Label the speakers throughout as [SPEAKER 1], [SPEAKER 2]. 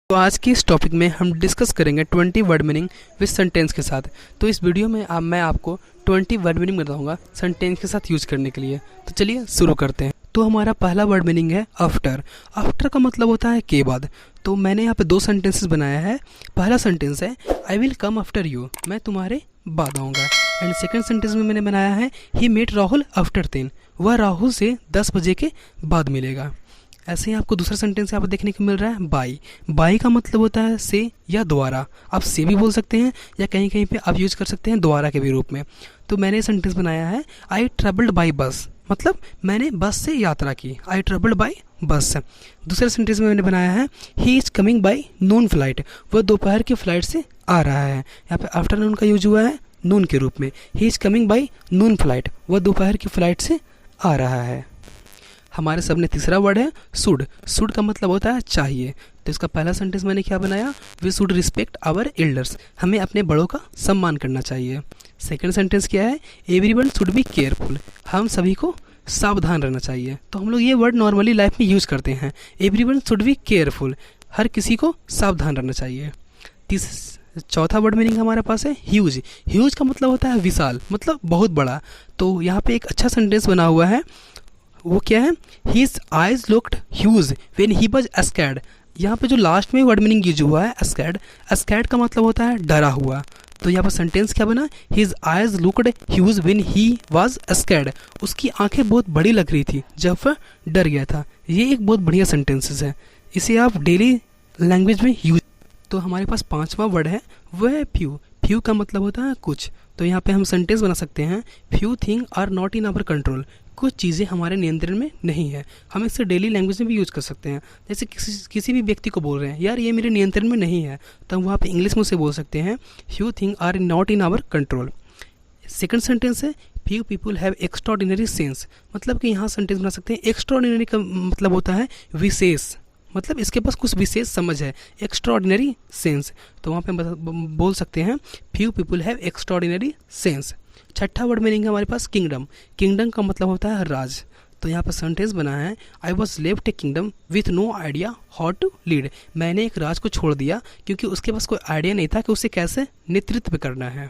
[SPEAKER 1] तो आज की इस टॉपिक में हम डिस्कस करेंगे 20 वर्ड मीनिंग विद सेंटेंस के साथ। तो इस वीडियो में मैं आपको 20 वर्ड मीनिंग बताऊंगा सेंटेंस के साथ यूज करने के लिए। तो चलिए शुरू करते हैं। तो हमारा पहला वर्ड मीनिंग है आफ्टर। आफ्टर का मतलब होता है के बाद। तो मैंने यहाँ पे दो सेंटेंसेस बनाया है। पहला सेंटेंस है I will come after you, मैं तुम्हारे बाद आऊँगा। एंड सेकेंड सेंटेंस में मैंने बनाया है ही मेट राहुल आफ्टर 10, वह राहुल से 10 बजे के बाद मिलेगा। ऐसे ही आपको दूसरा सेंटेंस यहाँ पर देखने को मिल रहा है बाई। बाई का मतलब होता है से या द्वारा। आप से भी बोल सकते हैं या कहीं कहीं पे आप यूज कर सकते हैं द्वारा के भी रूप में। तो मैंने सेंटेंस बनाया है आई ट्रेवल्ड बाई बस, मतलब मैंने बस से यात्रा की। I travelled by bus. दूसरे सेंटेंस में मैंने बनाया है he is coming by Noon flight, वह दोपहर की फ्लाइट से आ रहा है। यहाँ पे आफ्टरनून का यूज हुआ है नून के रूप में। He is coming by Noon flight, वह दोपहर की फ्लाइट से आ रहा है। हमारे सबने तीसरा वर्ड है शुड। शुड का मतलब होता है चाहिए। तो इसका पहला सेंटेंस मैंने क्या बनाया, we should respect our elders, हमें अपने बड़ों का सम्मान करना चाहिए। सेकंड सेंटेंस क्या है, एवरीवन शुड बी केयरफुल, हम सभी को सावधान रहना चाहिए। तो हम लोग ये वर्ड नॉर्मली लाइफ में यूज़ करते हैं, एवरीवन शुड बी केयरफुल, हर किसी को सावधान रहना चाहिए। चौथा वर्ड मीनिंग हमारे पास है ह्यूज। ह्यूज का मतलब होता है विशाल, मतलब बहुत बड़ा। तो यहाँ पे एक अच्छा सेंटेंस बना हुआ है, वो क्या है, his eyes looked huge when he was scared. यहाँ पे जो लास्ट में वर्ड मीनिंग यूज हुआ है स्कैर्ड, स्कैर्ड का मतलब होता है डरा हुआ। तो यहाँ पर सेंटेंस क्या बना, his eyes looked huge when he was scared, उसकी आंखें बहुत बड़ी लग रही थी जब वह डर गया था। ये एक बहुत बढ़िया सेंटेंसेस है, इसे आप डेली लैंग्वेज में यूज। तो हमारे पास पांचवा वर्ड है वह है फ्यू। फ्यू का मतलब होता है कुछ। तो यहाँ पे हम सेंटेंस बना सकते हैं few thing are not in our control, कुछ चीज़ें हमारे नियंत्रण में नहीं है। हम इसे डेली लैंग्वेज में भी यूज़ कर सकते हैं। जैसे किसी भी व्यक्ति को बोल रहे हैं यार ये मेरे नियंत्रण में नहीं है, तो हम वहाँ पे इंग्लिश में उसे बोल सकते हैं few thing are not in our control. Second sentence है few people have extraordinary sense, मतलब कि यहाँ सेंटेंस बना सकते हैं एक्स्ट्राऑर्डिनरी का मतलब होता है विशेष, मतलब इसके पास कुछ विशेष समझ है, एक्स्ट्राऑर्डिनरी सेंस। तो वहाँ पे बोल सकते हैं few people have extraordinary sense. छठा वर्ड मीनिंग है हमारे पास किंगडम। किंगडम का मतलब होता है राज। तो यहाँ पर सेंटेंस बना है I was left a kingdom with no idea how to lead, मैंने एक राज को छोड़ दिया क्योंकि उसके पास कोई आइडिया नहीं था कि उसे कैसे नेतृत्व करना है।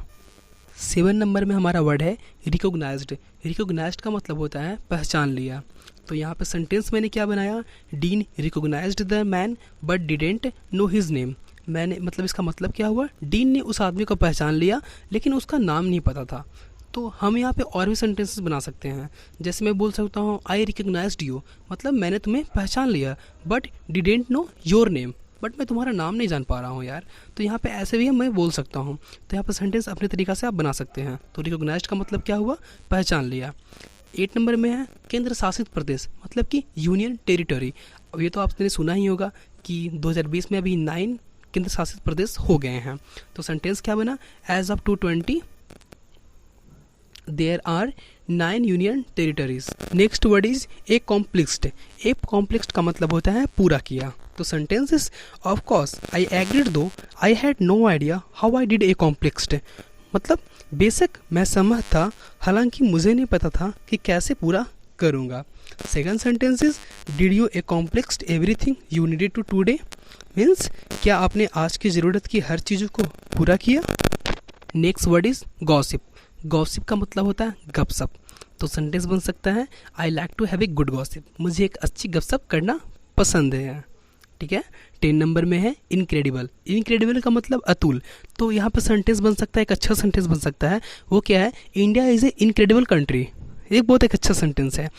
[SPEAKER 1] 7 नंबर में हमारा वर्ड है रिकॉग्नाइज्ड। रिकॉग्नाइज्ड का मतलब होता है पहचान लिया। तो यहाँ पे सेंटेंस मैंने क्या बनाया, Dean recognized the man but didn't know his name. मैंने मतलब इसका मतलब क्या हुआ, डीन ने उस आदमी को पहचान लिया लेकिन उसका नाम नहीं पता था। तो हम यहाँ पे और भी सेंटेंसेस बना सकते हैं। जैसे मैं बोल सकता हूँ आई रिकॉग्नाइज्ड यू, मतलब मैंने तुम्हें पहचान लिया, but didn't know your name, but मैं तुम्हारा नाम नहीं जान पा रहा हूँ यार। तो यहाँ पे ऐसे भी मैं बोल सकता हूँ। तो यहाँ पर सेंटेंस अपने तरीक़ा से आप बना सकते हैं। तो रिकॉग्नाइज्ड का मतलब क्या हुआ, पहचान लिया। 8 नंबर में है केंद्र शासित प्रदेश, मतलब कि यूनियन टेरिटरी। अब ये तो आपने सुना ही होगा कि 2020 में अभी 9 केंद्र शासित प्रदेश हो गए हैं। तो सेंटेंस क्या बना, as of 2020 there are 9 union territories. Next word is accomplished. Accomplished का मतलब होता है पूरा किया। तो sentence is of course I agreed though I had no idea how I did accomplished, मतलब बेशक मैं सहमत था हालांकि मुझे नहीं पता था कि कैसे पूरा करूँगा। Second sentence is did you accomplished everything you needed to today, means क्या आपने आज की ज़रूरत की हर चीज़ों को पूरा किया। Next word is gossip. Gossip का मतलब होता है गपशप। तो सेंटेंस बन सकता है I like to have a good gossip, मुझे एक अच्छी गपशप करना पसंद है। ठीक है। 10 नंबर में है इनक्रेडिबल। इनक्रेडिबल का मतलब अतुल। तो यहाँ पर सेंटेंस बन सकता है, एक अच्छा सेंटेंस बन सकता है, वो क्या है, India is a incredible country. एक बहुत एक अच्छा सेंटेंस है।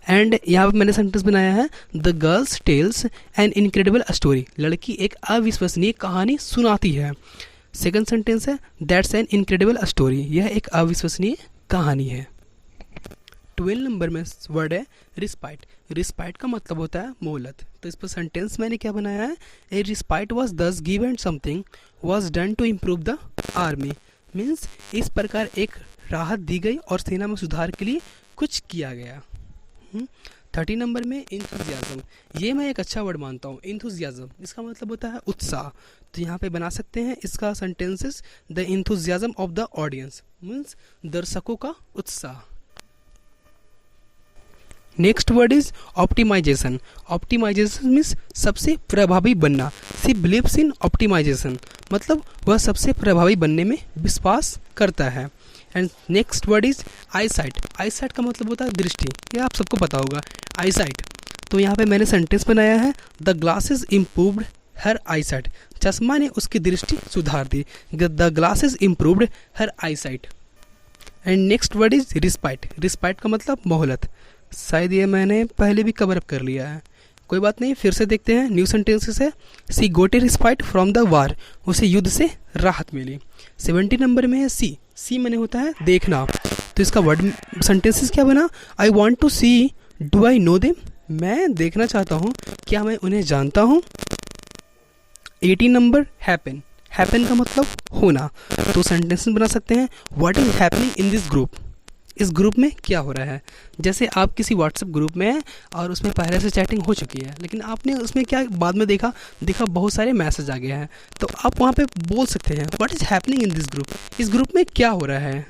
[SPEAKER 1] एंड यहाँ पर मैंने सेंटेंस बनाया है the girls tells an incredible story, लड़की एक अविश्वसनीय कहानी सुनाती है। सेकंड सेंटेंस है दैट्स एन इनक्रेडिबल स्टोरी, यह एक अविश्वसनीय कहानी है। 12 नंबर में वर्ड है रिस्पाइट। रिस्पाइट का मतलब होता है मोहलत। तो इस पर सेंटेंस मैंने क्या बनाया है, a respite was thus given something was done to improve the army, means इस प्रकार एक राहत दी गई और सेना में सुधार के लिए कुछ किया गया। 30 नंबर में इंथुजियाज्म। ये मैं एक अच्छा वर्ड मानता हूँ, इंथुजियाज्म। इसका मतलब होता है उत्साह। तो यहाँ पे बना सकते हैं इसका sentences the enthusiasm of the audience, means दर्शकों का उत्साह। Next word is optimization. Optimization means सबसे प्रभावी बनना, सी बिलीव्स इन ऑप्टिमाइजेशन, मतलब वह सबसे प्रभावी बनने में विश्वास करता है। And next word is I site. I site का मतलब होता है दृष्टि, ये आप सबको पता होगा आई साइट। तो यहाँ पे मैंने सेंटेंस बनाया है the glasses improved her eyesight, चश्मा ने उसकी दृष्टि सुधार दी। The glasses improved her eyesight. And next word is respite. Respite का मतलब मोहलत, शायद ये मैंने पहले भी कवर अप कर लिया है, कोई बात नहीं, फिर से देखते हैं न्यू सेंटेंसेस है। सी गोट ए रिस्पाइट फ्रॉम द वार, उसे युद्ध से राहत मिली। 70 नंबर में है सी। सी मैंने होता है देखना, तो इसका वर्ड सेंटेंसेस क्या बना, I want to see do I know them, मैं देखना चाहता हूँ, क्या मैं उन्हें जानता हूँ। 18 नंबर हैपन। हैपन का मतलब होना, तो सेंटेंसेस बना सकते हैं what is happening in this group, इस ग्रुप में क्या हो रहा है। जैसे आप किसी व्हाट्सएप ग्रुप में हैं और उसमें पहले से चैटिंग हो चुकी है, लेकिन आपने उसमें क्या बाद में देखा बहुत सारे मैसेज आ गए हैं, तो आप वहाँ पे बोल सकते हैं what is happening in this group, इस ग्रुप में क्या हो रहा है।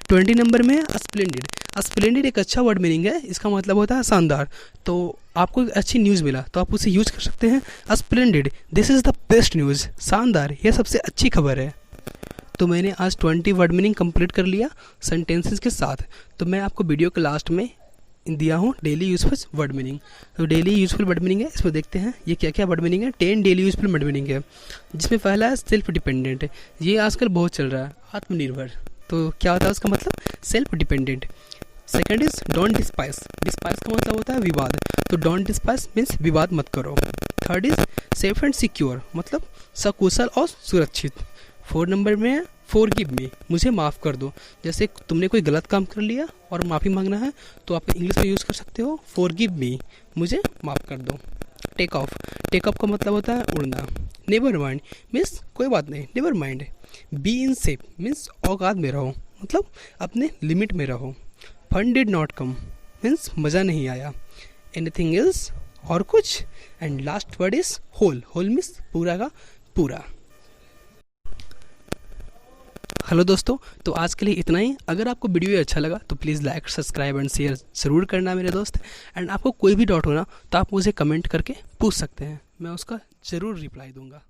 [SPEAKER 1] 20 नंबर में है स्प्लेंडिड। स्प्लेंडिड एक अच्छा वर्ड मीनिंग है, इसका मतलब होता है शानदार। तो आपको एक अच्छी न्यूज़ मिला तो आप उसे यूज कर सकते हैं splendid, this is the best news, शानदार, यह सबसे अच्छी खबर है। तो मैंने आज 20 वर्ड मीनिंग कंप्लीट कर लिया सेंटेंसेस के साथ। तो मैं आपको वीडियो के लास्ट में दिया हूँ डेली यूजफुल वर्ड मीनिंग। तो डेली यूजफुल वर्ड मीनिंग है, इसमें देखते हैं ये क्या क्या वर्ड मीनिंग है। 10 डेली यूजफुल वर्ड मीनिंग है, जिसमें पहला है सेल्फ डिपेंडेंट। ये आजकल बहुत चल रहा है, आत्मनिर्भर। तो क्या होता है उसका मतलब, self dependent. Second is don't despise. Despise का मतलब होता है विवाद, तो डोंट डिस्पाइस मीन्स विवाद मत करो। Third is safe and secure, मतलब सकुशल और सुरक्षित। 4 नंबर में है फॉरगिव मी, मुझे माफ़ कर दो। जैसे तुमने कोई गलत काम कर लिया और माफ़ी मांगना है, तो आप इंग्लिश में यूज़ कर सकते हो फॉरगिव मी, मुझे माफ़ कर दो। Take off. टेक ऑफ का मतलब होता है उड़ना। नेवर माइंड मीन्स कोई बात नहीं, never mind. Be in safe means औकात में रहो, मतलब अपने लिमिट में रहो। Fun did not come means मज़ा नहीं आया। एनीथिंग एल्स, और कुछ। And last word is whole. Whole means पूरा का पूरा। हेलो दोस्तों, तो आज के लिए इतना ही। अगर आपको वीडियो अच्छा लगा तो please like, subscribe and share ज़रूर करना मेरे दोस्त। एंड आपको कोई भी डाउट होना तो आप मुझे कमेंट करके पूछ सकते हैं, मैं उसका ज़रूर रिप्लाई दूंगा।